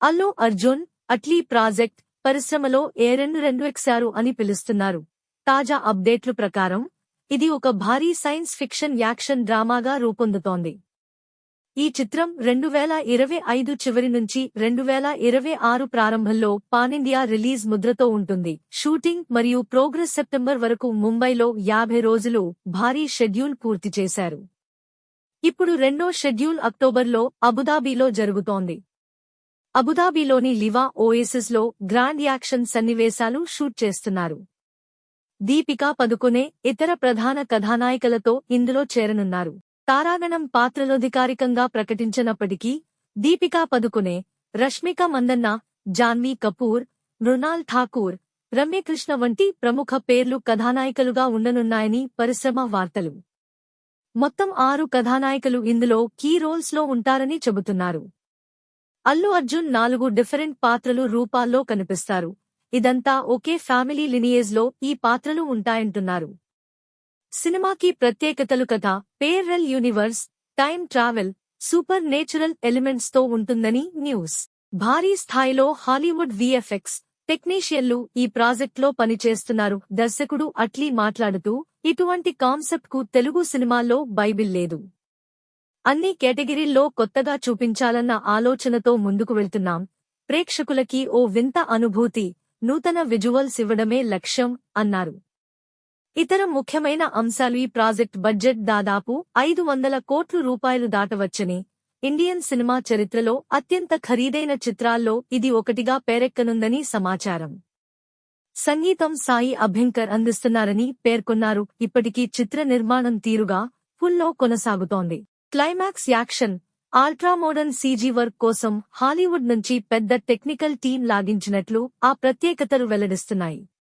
Allu Arjun Atlee project పరిశ్రమలో ఏ 2 అని పిలుస్తున్నారు. తాజా అప్డేట్లు ప్రకారం ఇది ఒక భారీ సైన్స్ ఫిక్షన్ యాక్షన్ డ్రామాగా రూపొందుతోంది. ఈ చిత్రం 2025 చివరి నుంచి 2026 ప్రారంభంలో పానిండియా రిలీజ్ ముద్రతో ఉంటుంది. షూటింగ్ మరియు ప్రోగ్రెస్ సెప్టెంబర్ వరకు ముంబైలో 50 రోజులు భారీ షెడ్యూల్ పూర్తి చేశారు. ఇప్పుడు రెండో షెడ్యూల్ అక్టోబర్లో అబుదాబిలో జరుగుతోంది. అబుదాబిలోని లివా ఓయేసిస్లో గ్రాండ్ యాక్షన్ సన్నివేశాలు షూట్ చేస్తున్నారు. దీపికా పదుకొనే ఇతర ప్రధాన కథానాయికలతో ఇందులో చేరనున్నారు. తారాగణం పాత్రలోధికారికంగా ప్రకటించినప్పటికీ దీపికా పదుకొనే, రష్మిక మందన్న, జాన్వీ కపూర్, మృణాల్ ఠాకూర్, రమ్యకృష్ణ వంటి ప్రముఖ పేర్లు కథానాయికలుగా ఉండనున్నాయని పరిశ్రమ వార్తలు. మొత్తం 6 కథానాయికలు ఇందులో కీ రోల్స్లో ఉంటారని చెబుతున్నారు. అల్లు అర్జున్ 4 డిఫరెంట్ పాత్రలు రూపాల్లో కనిపిస్తారు. ఇదంతా ఒకే ఫ్యామిలీ లినియేజ్లో ఈ పాత్రలు ఉంటాయంటున్నారు. సినిమాకి ప్రత్యేకతలు కథ, pearl universe, time travel, super natural elements తో ఉంటుందని న్యూస్. భారీ స్థాయిలో హాలీవుడ్ విఎఫ్ఎక్స్ టెక్నీషియన్లు ఈ ప్రాజెక్ట్లో పనిచేస్తున్నారు. దర్శకుడు అట్లీ మాట్లాడుతూ, ఇటువంటి కాన్సెప్ట్ కు తెలుగు సినిమాల్లో బైబిల్ లేదు. అన్ని కేటగిరీల్లో కొత్తగా చూపించాలన్న ఆలోచనతో ముందుకు వెళ్తున్నాం. ప్రేక్షకులకి ఓ వింత అనుభూతి, నూతన విజువల్స్ ఇవ్వడమే లక్ష్యం అన్నారు. ఇతర ముఖ్యమైన అంశాలు ఈ ప్రాజెక్ట్ బడ్జెట్ దాదాపు 500 కోట్ల రూపాయలు దాటవచ్చని, ఇండియన్ సినిమా చరిత్రలో అత్యంత ఖరీదైన చిత్రాల్లో ఇది ఒకటిగా పేరెక్కనుందని సమాచారం. సంగీతం సాయి అభ్యంకర్ అందిస్తున్నారని పేర్కొన్నారు. ఇప్పటికీ చిత్ర నిర్మాణం తీరుగా ఫుల్లో కొనసాగుతోంది. క్లైమాక్స్ యాక్షన్, అల్ట్రామోడర్న్ సీజీ వర్క్ కోసం హాలీవుడ్ నుంచి పెద్ద టెక్నికల్ టీం లాగించినట్లు ఆ ప్రత్యేకతలు వెల్లడిస్తున్నాయి.